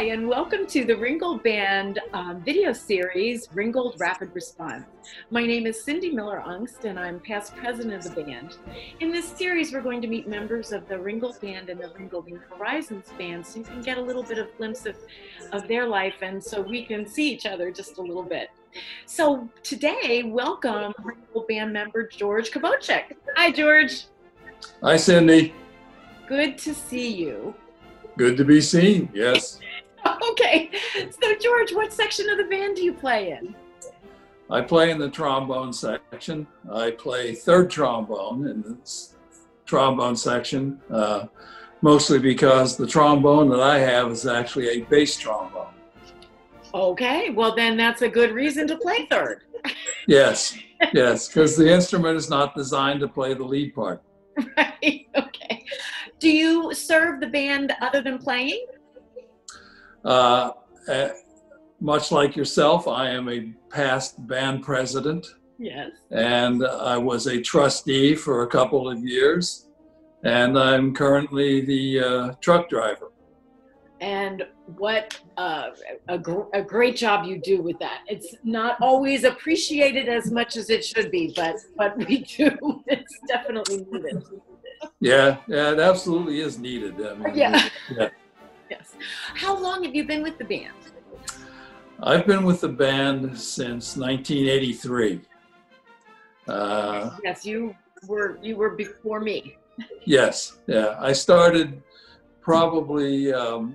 and welcome to the Ringgold Band video series, Ringgold Rapid Response. My name is Cindy Miller-Ungst, and I'm past president of the band. In this series, we're going to meet members of the Ringgold Band and the Ringgold New Horizons Band, so you can get a little bit of glimpse of their life, and so we can see each other just a little bit. So today, welcome Ringgold Band member George Kubovcik. Hi, George. Hi, Cindy. Good to see you. Good to be seen, yes. Okay, so George, what section of the band do you play in? I play in the trombone section. I play third trombone in the trombone section, mostly because the trombone that I have is actually a bass trombone. Okay, well then that's a good reason to play third. Yes, yes, because the instrument is not designed to play the lead part. Right, okay. Do you serve the band other than playing? Much like yourself, I am a past band president. Yes. And I was a trustee for a couple of years. And I'm currently the truck driver. And what a great job you do with that. It's not always appreciated as much as it should be, but we do. It's definitely needed. Yeah, it absolutely is needed. I mean, yeah. Yeah. Yes. How long have you been with the band? I've been with the band since 1983. Yes, you were before me. Yes, yeah. I started probably I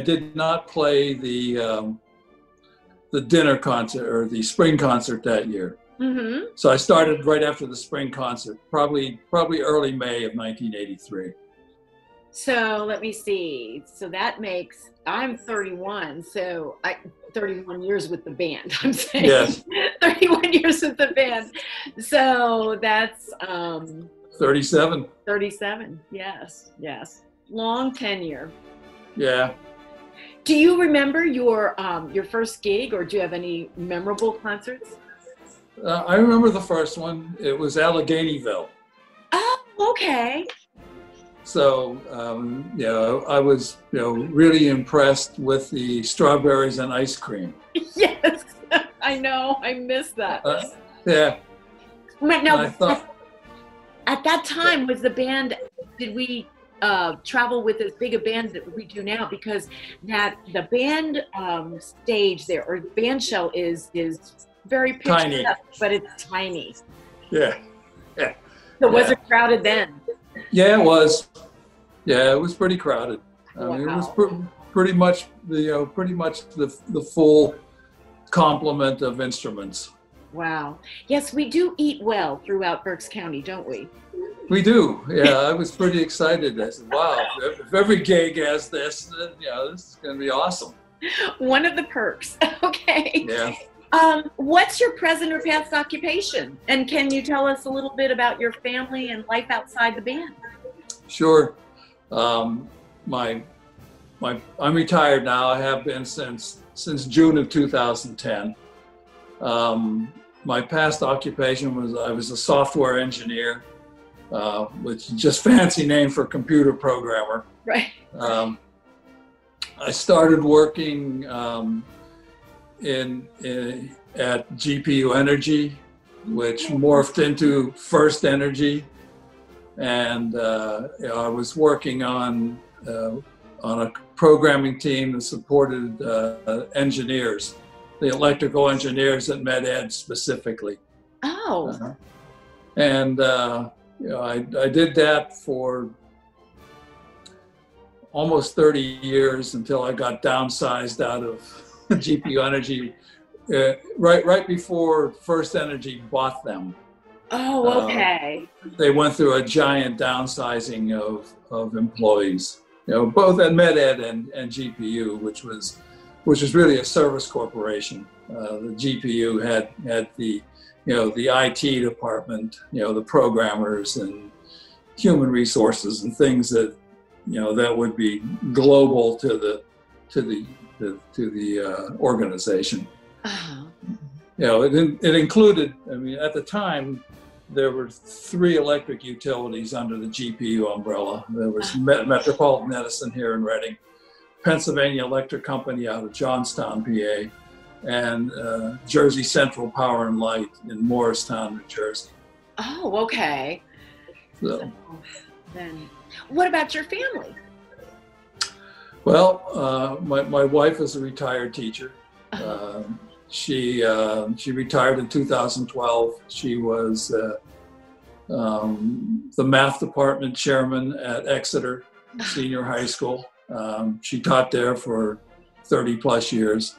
did not play the dinner concert or the spring concert that year. Mm-hmm. So I started right after the spring concert, probably early May of 1983. So let me see. So that makes, I'm 31, so 31 years with the band, I'm saying. Yes. 31 years with the band. So that's 37. 37, yes. Long tenure. Yeah. Do you remember your first gig, or do you have any memorable concerts? I remember the first one. It was Alleghenyville. Oh, okay. So, I was, really impressed with the strawberries and ice cream. Yes, I know. I miss that. Yeah. Now, at that time, was the band, did we travel with as big a band that we do now? Because the band stage there, or band shell is very tiny, but it's tiny. Yeah. So was it crowded then? Yeah, it was. Yeah, it was pretty crowded. Wow. I mean, it was pretty much the full complement of instruments. Wow. Yes, we do eat well throughout Berks County, don't we? We do. Yeah, I was pretty excited. I said, wow, if every gig has this, then, this is going to be awesome. One of the perks. Okay. Yeah. What's your present or past occupation? And can you tell us a little bit about your family and life outside the band? Sure. I'm retired now. I have been since June of 2010. My past occupation was I was a software engineer, which is just fancy name for computer programmer. Right. I started working at GPU Energy, which morphed into First Energy, and I was working on a programming team that supported engineers, the electrical engineers at Med-Ed specifically. Oh. I did that for almost 30 years until I got downsized out of GPU Energy right before First Energy bought them. Oh, okay. They went through a giant downsizing of employees, both at Med-Ed and GPU, which was really a service corporation. The GPU had the IT department, the programmers and human resources and things that that would be global to the organization. Uh-huh. It included, I mean, at the time, there were 3 electric utilities under the GPU umbrella. There was Metropolitan Edison here in Reading. Pennsylvania Electric Company out of Johnstown, PA, and Jersey Central Power and Light in Morristown, New Jersey. Oh, okay. So Then, what about your family? well, my wife is a retired teacher. She retired in 2012. She was the math department chairman at Exeter Senior High School. She taught there for 30 plus years.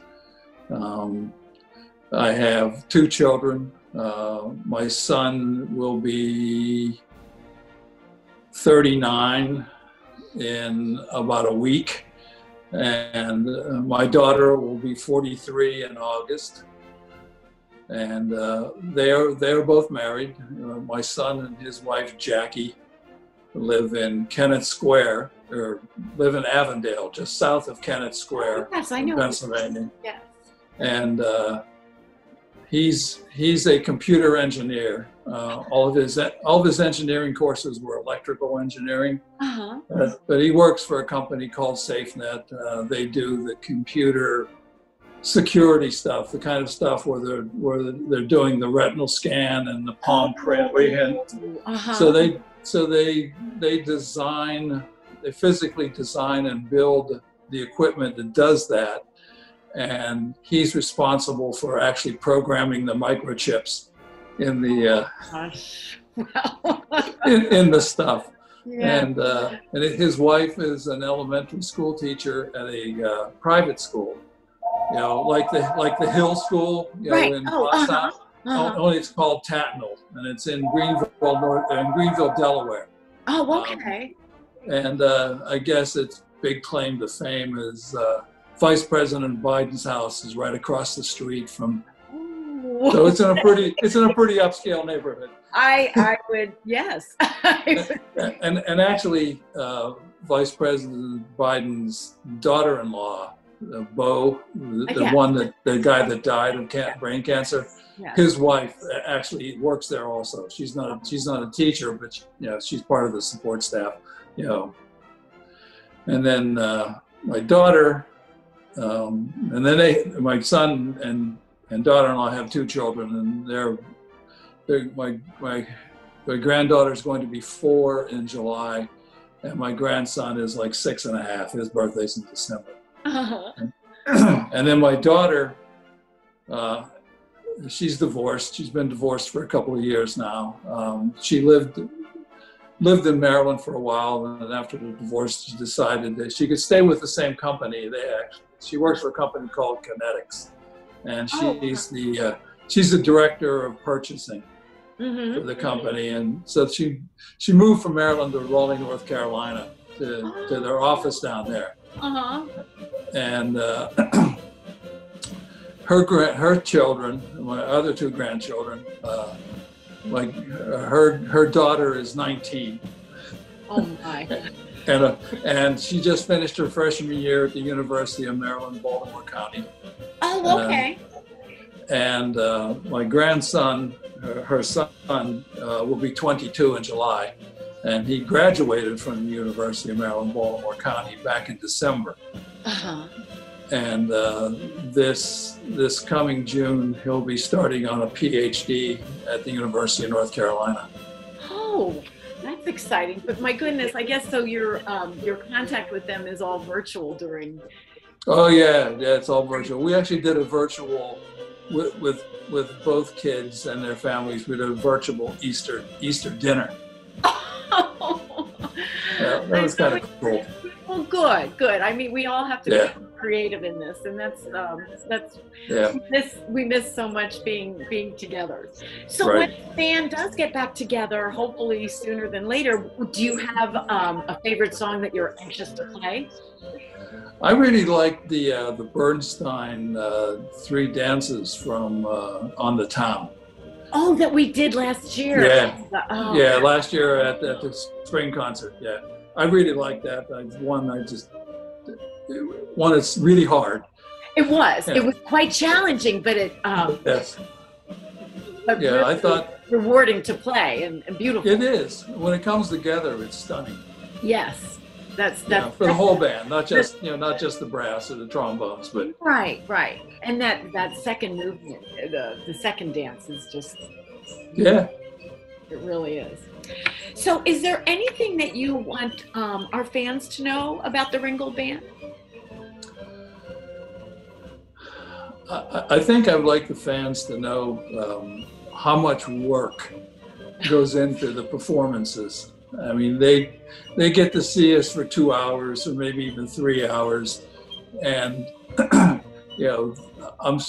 I have two children. My son will be 39 in about a week, and my daughter will be 43 in August. And they're both married. My son and his wife Jackie live in Kennett Square, or live in Avondale, just south of Kennett Square, Yes, I know. Pennsylvania. Yes. And he's a computer engineer. All of his engineering courses were electrical engineering. But he works for a company called SafeNet. They do the computer security stuff, the kind of stuff where they're doing the retinal scan and the palm print. So they design, they physically design and build the equipment that does that, and he's responsible for actually programming the microchips in the in the stuff. Yeah. And his wife is an elementary school teacher at a private school, like the Hill School, Right. in Boston. Only it's called Tatnall, and it's in Greenville, Delaware. Oh, okay. And I guess its big claim to fame is Vice President Biden's house is right across the street from. So it's in a pretty upscale neighborhood. I would, yes. And actually, Vice President Biden's daughter-in-law, Bo, the guy that died of brain cancer, his wife actually works there also. She's not a teacher, but she's part of the support staff. And then my daughter, and then my son and daughter-in-law have two children, and my granddaughter's going to be 4 in July, and my grandson is like 6.5. His birthday's in December. And then my daughter, she's divorced. She's been divorced for a couple of years now. She lived in Maryland for a while, and then after the divorce, she decided that she could stay with the same company. She works for a company called Kinetics, and she's the director of purchasing for the company. And so she moved from Maryland to Raleigh, North Carolina, to their office down there. And her children, my other two grandchildren, her daughter is 19. Oh my! And she just finished her freshman year at the University of Maryland, Baltimore County. Oh, okay. And my grandson, her son, will be 22 in July, and he graduated from the University of Maryland, Baltimore County back in December. And this coming June, he'll be starting on a PhD at the University of North Carolina. Oh, that's exciting! But my goodness, I guess so. Your contact with them is all virtual during. Oh yeah, it's all virtual. We actually did a virtual with both kids and their families. We did a virtual Easter dinner. That was kind of cool. Well, good. I mean, we all have to be creative in this, and that's we miss so much being together. So when the band does get back together, hopefully sooner than later, do you have a favorite song that you're anxious to play? I really like the Bernstein 3 dances from On the Town. Oh, that we did last year. Yeah, last year at the spring concert. Yeah, I really like that. One it's really hard. It was. Yeah. It was quite challenging, but it. Yes. But yeah, I thought rewarding to play and beautiful. It is. When it comes together, it's stunning. Yes. That's for the whole band, not just not just the brass or the trombones, but right. And that second movement, the second dance is just it really is. So, is there anything that you want our fans to know about the Ringgold Band? I think I'd like the fans to know how much work goes into the performances. I mean, they get to see us for 2 hours or maybe even 3 hours, and I'm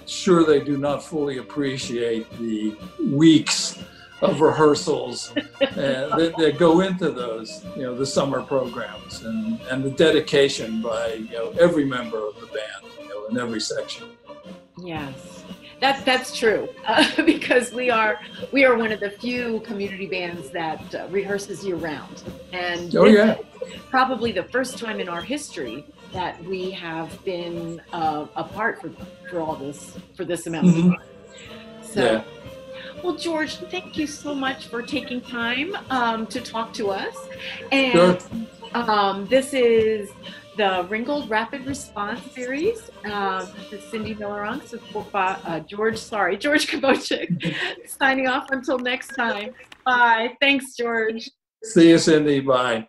sure they do not fully appreciate the weeks of rehearsals that go into those, the summer programs, and the dedication by every member of the band, in every section. Yes, that's true, because we are one of the few community bands that rehearses year round, and this is probably the first time in our history that we have been apart for this amount of time. So, well, George, thank you so much for taking time to talk to us. And this is the Ringgold Rapid Response Series. This is Cindy Miller-Unks with George Kubovcik, signing off until next time. Bye. Thanks, George. See you, Cindy. Bye.